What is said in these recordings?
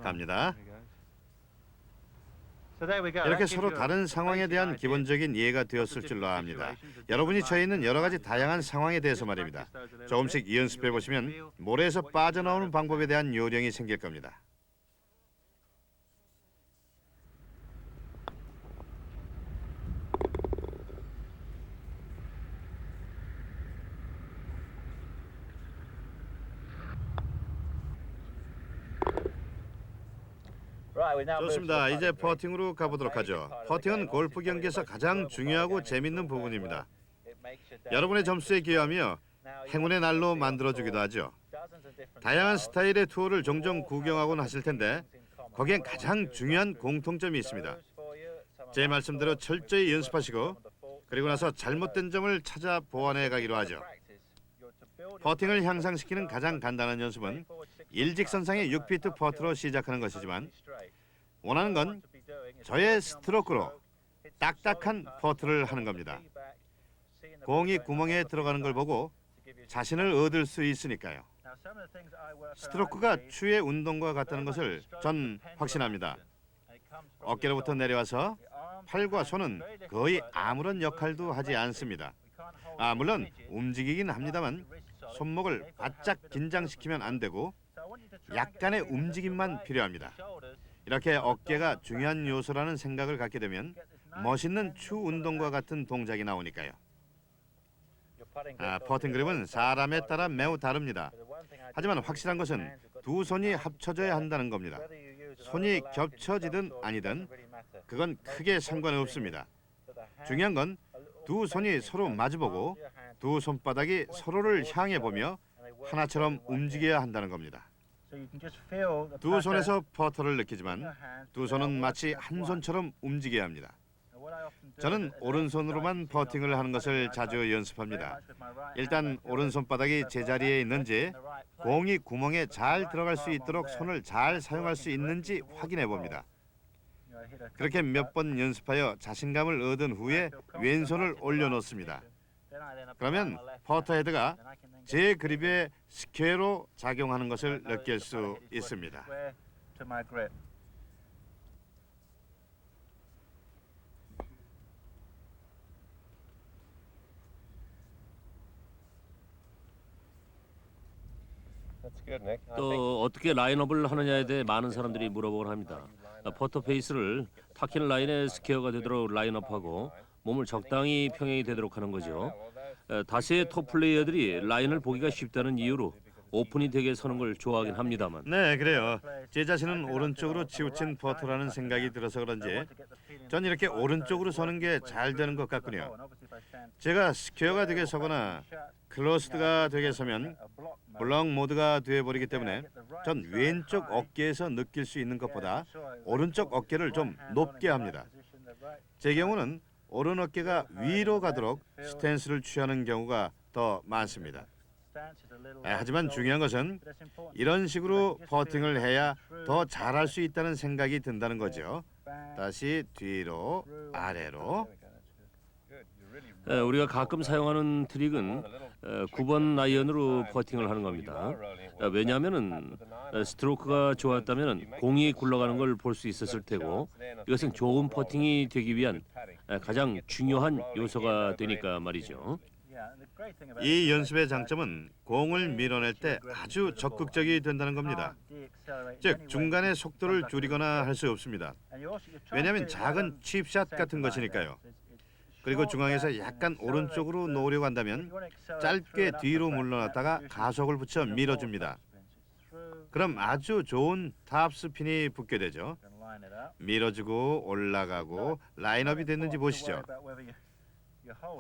갑니다. 이렇게 서로 다른 상황에 대한 기본적인 이해가 되었을 줄로 압니다. 여러분이 처해 있는 여러 가지 다양한 상황에 대해서 말입니다. 조금씩 연습해 보시면 모래에서 빠져나오는 방법에 대한 요령이 생길 겁니다. 좋습니다. 이제 퍼팅으로 가보도록 하죠. 퍼팅은 골프 경기에서 가장 중요하고 재밌는 부분입니다. 여러분의 점수에 기여하며 행운의 날로 만들어주기도 하죠. 다양한 스타일의 투어를 종종 구경하곤 하실 텐데 거기엔 가장 중요한 공통점이 있습니다. 제 말씀대로 철저히 연습하시고 그리고 나서 잘못된 점을 찾아 보완해 가기로 하죠. 퍼팅을 향상시키는 가장 간단한 연습은 일직선상의 6피트 퍼트로 시작하는 것이지만 원하는 건 저의 스트로크로 딱딱한 퍼트를 하는 겁니다. 공이 구멍에 들어가는 걸 보고 자신을 얻을 수 있으니까요. 스트로크가 추의 운동과 같다는 것을 전 확신합니다. 어깨로부터 내려와서 팔과 손은 거의 아무런 역할도 하지 않습니다. 물론 움직이긴 합니다만 손목을 바짝 긴장시키면 안 되고 약간의 움직임만 필요합니다. 이렇게 어깨가 중요한 요소라는 생각을 갖게 되면 멋있는 추 운동과 같은 동작이 나오니까요. 퍼팅 그립은 사람에 따라 매우 다릅니다. 하지만 확실한 것은 두 손이 합쳐져야 한다는 겁니다. 손이 겹쳐지든 아니든 그건 크게 상관없습니다. 중요한 건 두 손이 서로 마주보고 두 손바닥이 서로를 향해 보며 하나처럼 움직여야 한다는 겁니다. 두 손에서 퍼터를 느끼지만 두 손은 마치 한 손처럼 움직여야 합니다. 저는 오른손으로만 퍼팅을 하는 것을 자주 연습합니다. 일단 오른손바닥이 제자리에 있는지 공이 구멍에 잘 들어갈 수 있도록 손을 잘 사용할 수 있는지 확인해 봅니다. 그렇게 몇 번 연습하여 자신감을 얻은 후에 왼손을 올려놓습니다. 그러면 퍼터 헤드가 제 그립에 스퀘어로 작용하는 것을 느낄 수 있습니다. 또 어떻게 라인업을 하느냐에 대해 많은 사람들이 물어보곤 합니다. 퍼터 페이스를 탁힌 라인의 스퀘어가 되도록 라인업하고 몸을 적당히 평행이 되도록 하는 거죠. 다수의 톱 플레이어들이 라인을 보기가 쉽다는 이유로 오픈이 되게 서는 걸 좋아하긴 합니다만. 네, 그래요. 제 자신은 오른쪽으로 치우친 퍼터라는 생각이 들어서 그런지 전 이렇게 오른쪽으로 서는 게 잘 되는 것 같군요. 제가 스퀘어가 되게 서거나 클로스드가 되게 서면 블럭 모드가 되어버리기 때문에 전 왼쪽 어깨에서 느낄 수 있는 것보다 오른쪽 어깨를 좀 높게 합니다. 제 경우는 오른 어깨가 위로 가도록 스탠스를 취하는 경우가 더 많습니다. 하지만 중요한 것은 이런 식으로 퍼팅을 해야 더 잘할 수 있다는 생각이 든다는 거죠. 다시 뒤로 아래로. 우리가 가끔 사용하는 트릭은 9번 아이언으로 퍼팅을 하는 겁니다. 왜냐하면 스트로크가 좋았다면 공이 굴러가는 걸 볼 수 있었을 테고 이것은 좋은 퍼팅이 되기 위한 가장 중요한 요소가 되니까 말이죠. 이 연습의 장점은 공을 밀어낼 때 아주 적극적이 된다는 겁니다. 즉 중간에 속도를 줄이거나 할 수 없습니다. 왜냐하면 작은 칩샷 같은 것이니까요. 그리고 중앙에서 약간 오른쪽으로 놓으려고 한다면 짧게 뒤로 물러났다가 가속을 붙여 밀어줍니다. 그럼 아주 좋은 탑스핀이 붙게 되죠. 밀어주고 올라가고 라인업이 됐는지 보시죠.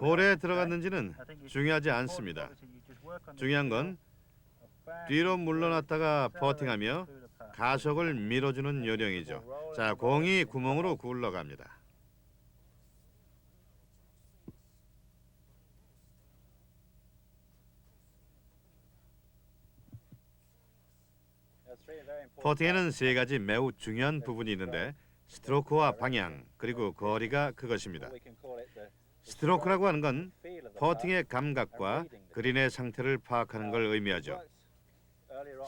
홀에 들어갔는지는 중요하지 않습니다. 중요한 건 뒤로 물러났다가 퍼팅하며 가속을 밀어주는 요령이죠. 자, 공이 구멍으로 굴러갑니다. 퍼팅에는 세 가지 매우 중요한 부분이 있는데 스트로크와 방향 그리고 거리가 그것입니다. 스트로크라고 하는 건 퍼팅의 감각과 그린의 상태를 파악하는 걸 의미하죠.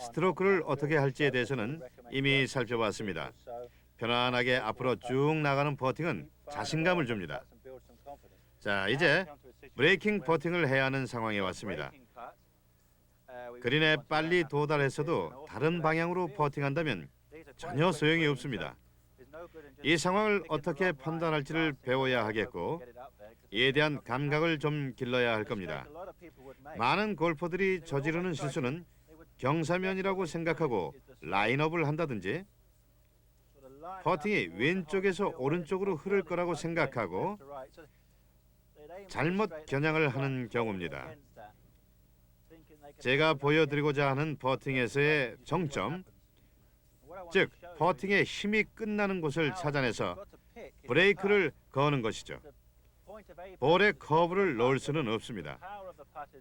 스트로크를 어떻게 할지에 대해서는 이미 살펴봤습니다. 편안하게 앞으로 쭉 나가는 퍼팅은 자신감을 줍니다. 자, 이제 브레이킹 퍼팅을 해야 하는 상황에 왔습니다. 그린에 빨리 도달했어도 다른 방향으로 퍼팅한다면 전혀 소용이 없습니다. 이 상황을 어떻게 판단할지를 배워야 하겠고 이에 대한 감각을 좀 길러야 할 겁니다. 많은 골퍼들이 저지르는 실수는 경사면이라고 생각하고 라인업을 한다든지 퍼팅이 왼쪽에서 오른쪽으로 흐를 거라고 생각하고 잘못 겨냥을 하는 경우입니다. 제가 보여드리고자 하는 퍼팅에서의 정점, 즉 퍼팅의 힘이 끝나는 곳을 찾아내서 브레이크를 거는 것이죠. 볼에 커브를 넣을 수는 없습니다.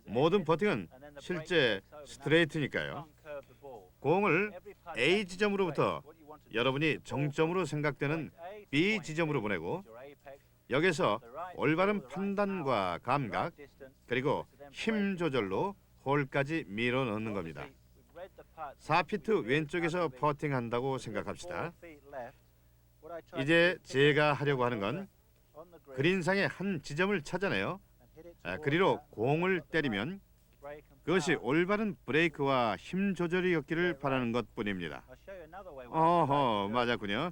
모든 퍼팅은 실제 스트레이트니까요. 공을 A 지점으로부터 여러분이 정점으로 생각되는 B 지점으로 보내고 여기서 올바른 판단과 감각 그리고 힘 조절로 홀까지 밀어 넣는 겁니다. 4피트 왼쪽에서 퍼팅한다고 생각합시다. 이제 제가 하려고 하는 건 그린상의 한 지점을 찾아내요. 그리로 공을 때리면 그것이 올바른 브레이크와 힘 조절이었기를 바라는 것뿐입니다. 어허, 맞았군요.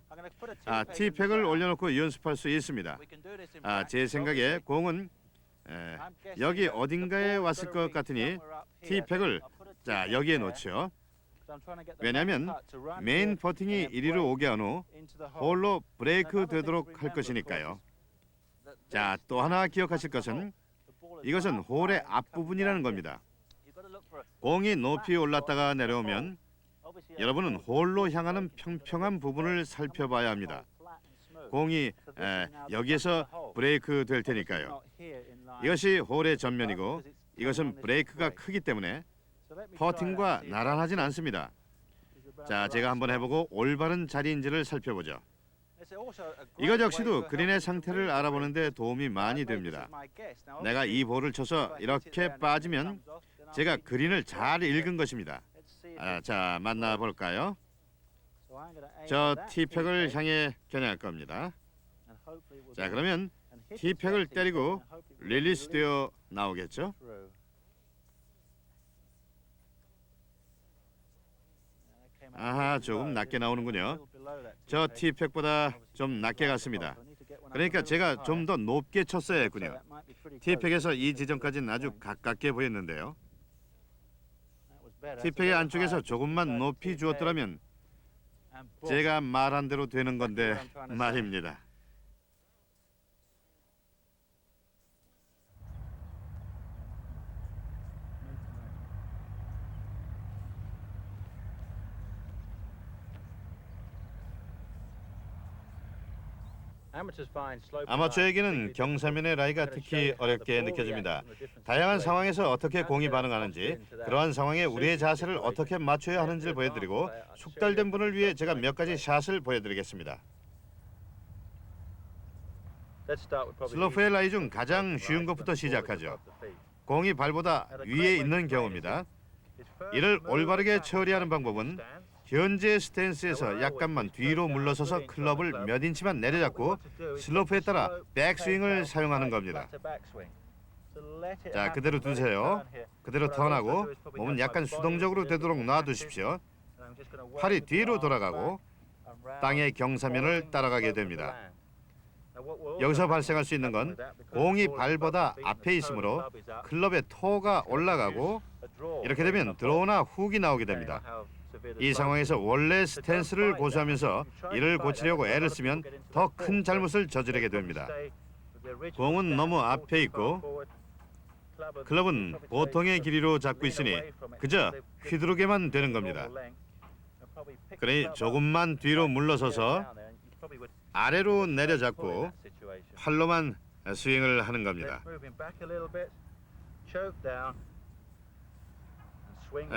티팩을 올려놓고 연습할 수 있습니다. 제 생각에 공은 여기 어딘가에 왔을 것 같으니 티팩을 여기에 놓죠. 왜냐하면 메인 퍼팅이 이리로 오게 한 후 홀로 브레이크 되도록 할 것이니까요. 자, 또 하나 기억하실 것은 이것은 홀의 앞부분이라는 겁니다. 공이 높이 올랐다가 내려오면 여러분은 홀로 향하는 평평한 부분을 살펴봐야 합니다. 공이 여기에서 브레이크 될 테니까요. 이것이 홀의 전면이고 이것은 브레이크가 크기 때문에 퍼팅과 나란하진 않습니다. 자, 제가 한번 해보고 올바른 자리인지를 살펴보죠. 이것 역시도 그린의 상태를 알아보는 데 도움이 많이 됩니다. 내가 이 볼을 쳐서 이렇게 빠지면 제가 그린을 잘 읽은 것입니다. 자, 만나볼까요? 저 티팩을 향해 겨냥할 겁니다. 자, 그러면 티팩을 때리고 릴리스되어 나오겠죠? 아하, 조금 낮게 나오는군요. 저 티팩보다 좀 낮게 갔습니다. 그러니까 제가 좀 더 높게 쳤어야 했군요. 티팩에서 이 지점까지는 아주 가깝게 보였는데요. 티팩의 안쪽에서 조금만 높이 주었더라면 제가 말한 대로 되는 건데 말입니다. 아마추어에게는 경사면의 라이가 특히 어렵게 느껴집니다. 다양한 상황에서 어떻게 공이 반응하는지, 그러한 상황에 우리의 자세를 어떻게 맞춰야 하는지를 보여드리고 숙달된 분을 위해 제가 몇 가지 샷을 보여드리겠습니다. 슬로프의 라이 중 가장 쉬운 것부터 시작하죠. 공이 발보다 위에 있는 경우입니다. 이를 올바르게 처리하는 방법은 현재 스탠스에서 약간만 뒤로 물러서서 클럽을 몇 인치만 내려잡고 슬로프에 따라 백스윙을 사용하는 겁니다. 자, 그대로 두세요. 그대로 턴하고 몸은 약간 수동적으로 되도록 놔두십시오. 팔이 뒤로 돌아가고 땅의 경사면을 따라가게 됩니다. 여기서 발생할 수 있는 건 공이 발보다 앞에 있으므로 클럽의 토가 올라가고 이렇게 되면 드로우나 훅이 나오게 됩니다. 이 상황에서 원래 스탠스를 고수하면서 이를 고치려고 애를 쓰면 더 큰 잘못을 저지르게 됩니다. 공은 너무 앞에 있고 클럽은 보통의 길이로 잡고 있으니 그저 휘두르게만 되는 겁니다. 그러니 조금만 뒤로 물러서서 아래로 내려잡고 팔로만 스윙을 하는 겁니다.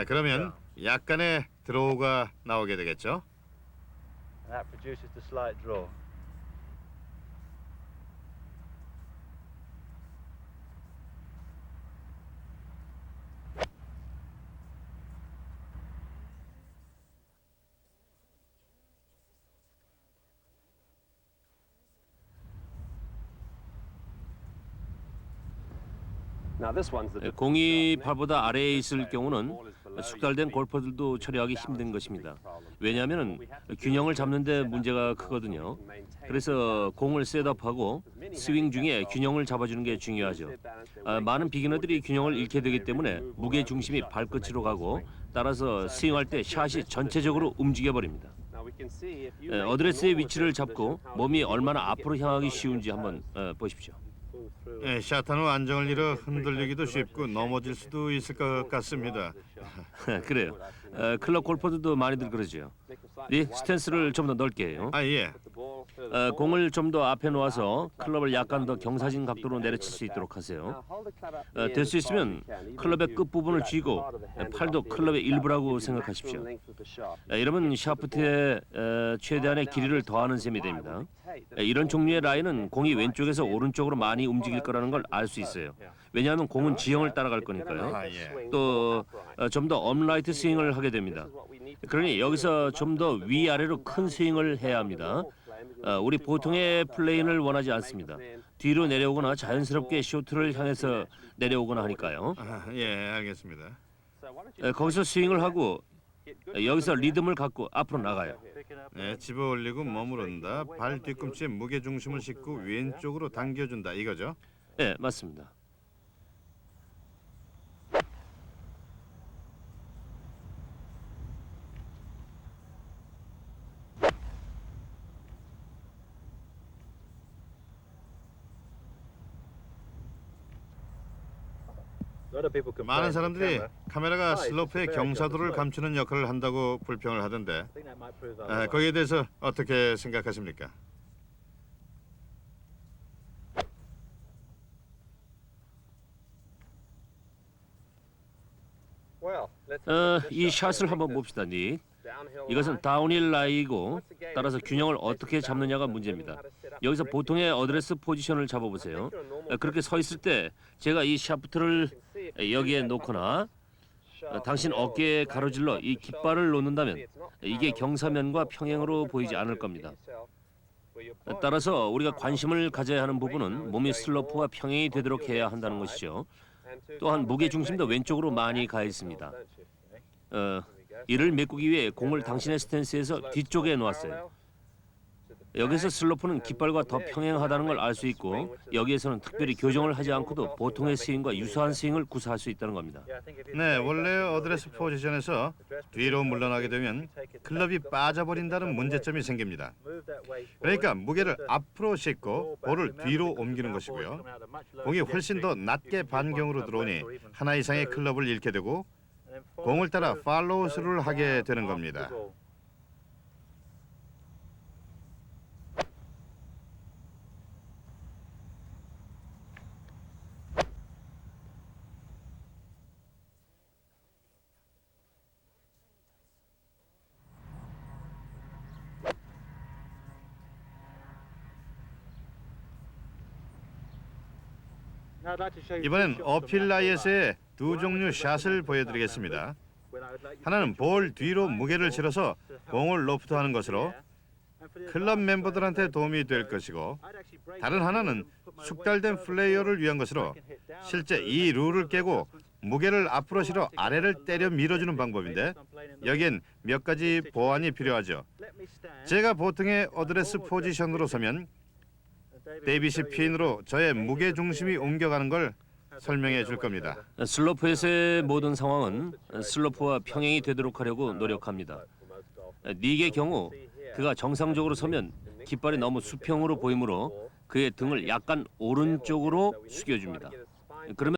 그러면 약간의 드로우가 나오게 되겠죠. 공이 발보다 아래에 있을 경우는 숙달된 골퍼들도 처리하기 힘든 것입니다. 왜냐하면 균형을 잡는 데 문제가 크거든요. 그래서 공을 셋업하고 스윙 중에 균형을 잡아주는 게 중요하죠. 많은 비기너들이 균형을 잃게 되기 때문에 무게 중심이 발끝으로 가고 따라서 스윙할 때 샷이 전체적으로 움직여 버립니다. 어드레스의 위치를 잡고 몸이 얼마나 앞으로 향하기 쉬운지 한번 보십시오. 예, 샷한 후 안정을 잃어 흔들리기도 쉽고 넘어질 수도 있을 것 같습니다. 그래요. 클럽 골퍼들도 많이들 그러죠. 네, 스탠스를 좀 더 넓게 해요. 아 예. 공을 좀 더 앞에 놓아서 클럽을 약간 더 경사진 각도로 내려칠 수 있도록 하세요. 될 수 있으면 클럽의 끝부분을 쥐고 팔도 클럽의 일부라고 생각하십시오. 이러면 샤프트의 최대한의 길이를 더하는 셈이 됩니다. 이런 종류의 라인은 공이 왼쪽에서 오른쪽으로 많이 움직일 거라는 걸 알 수 있어요. 왜냐하면 공은 지형을 따라갈 거니까요. 아 예. 또 좀 더 업라이트 스윙을 하게 됩니다. 그러니 여기서 좀 더 위아래로 큰 스윙을 해야 합니다. 우리 보통의 플레이를 원하지 않습니다. 뒤로 내려오거나 자연스럽게 쇼트를 향해서 내려오거나 하니까요. 아, 예, 알겠습니다. 거기서 스윙을 하고 여기서 리듬을 갖고 앞으로 나가요. 네, 집어 올리고 머무른다. 발 뒤꿈치에 무게 중심을 싣고 왼쪽으로 당겨준다. 이거죠? 네, 맞습니다. 많은 사람들이 카메라가 슬로프의 경사도를 감추는 역할을 한다고 불평을 하던데 거기에 대해서 어떻게 생각하십니까? 이 샷을 한번 봅시다, 닉. 이것은 다운힐 라이고 따라서 균형을 어떻게 잡느냐가 문제입니다. 여기서 보통의 어드레스 포지션을 잡아보세요. 그렇게 서 있을 때 제가 이 샤프트를 여기에 놓거나 당신 어깨에 가로질러 이 깃발을 놓는다면 이게 경사면과 평행으로 보이지 않을 겁니다. 따라서 우리가 관심을 가져야 하는 부분은 몸이 슬로프와 평행이 되도록 해야 한다는 것이죠. 또한 무게 중심도 왼쪽으로 많이 가 있습니다. 이를 메꾸기 위해 공을 당신의 스탠스에서 뒤쪽에 놓았어요. 여기서 슬로프는 깃발과 더 평행하다는 걸 알 수 있고 여기에서는 특별히 교정을 하지 않고도 보통의 스윙과 유사한 스윙을 구사할 수 있다는 겁니다. 네, 원래 어드레스 포지션에서 뒤로 물러나게 되면 클럽이 빠져버린다는 문제점이 생깁니다. 그러니까 무게를 앞으로 싣고 볼을 뒤로 옮기는 것이고요. 공이 훨씬 더 낮게 반경으로 들어오니 하나 이상의 클럽을 잃게 되고 공을 따라 팔로우 스루를 하게 되는 겁니다. 이번엔 어필 라이에서의 두 종류 샷을 보여드리겠습니다. 하나는 볼 뒤로 무게를 실어서 공을 로프트하는 것으로 클럽 멤버들한테 도움이 될 것이고 다른 하나는 숙달된 플레이어를 위한 것으로 실제 이 룰을 깨고 무게를 앞으로 실어 아래를 때려 밀어주는 방법인데 여기엔 몇 가지 보완이 필요하죠. 제가 보통의 어드레스 포지션으로 서면 데이빗이 핀으로 저의 무게 중심이 옮겨가는 걸 설명해 줄 겁니다. 슬로프에서의 모든 상황은 슬로프와 평행이 되도록 하려고 노력합니다. 닉의 경우 그가 정상적으로 서면 깃발이 너무 수평으로 보이므로 그의 등을 약간 오른쪽으로 숙여줍니다. 그러면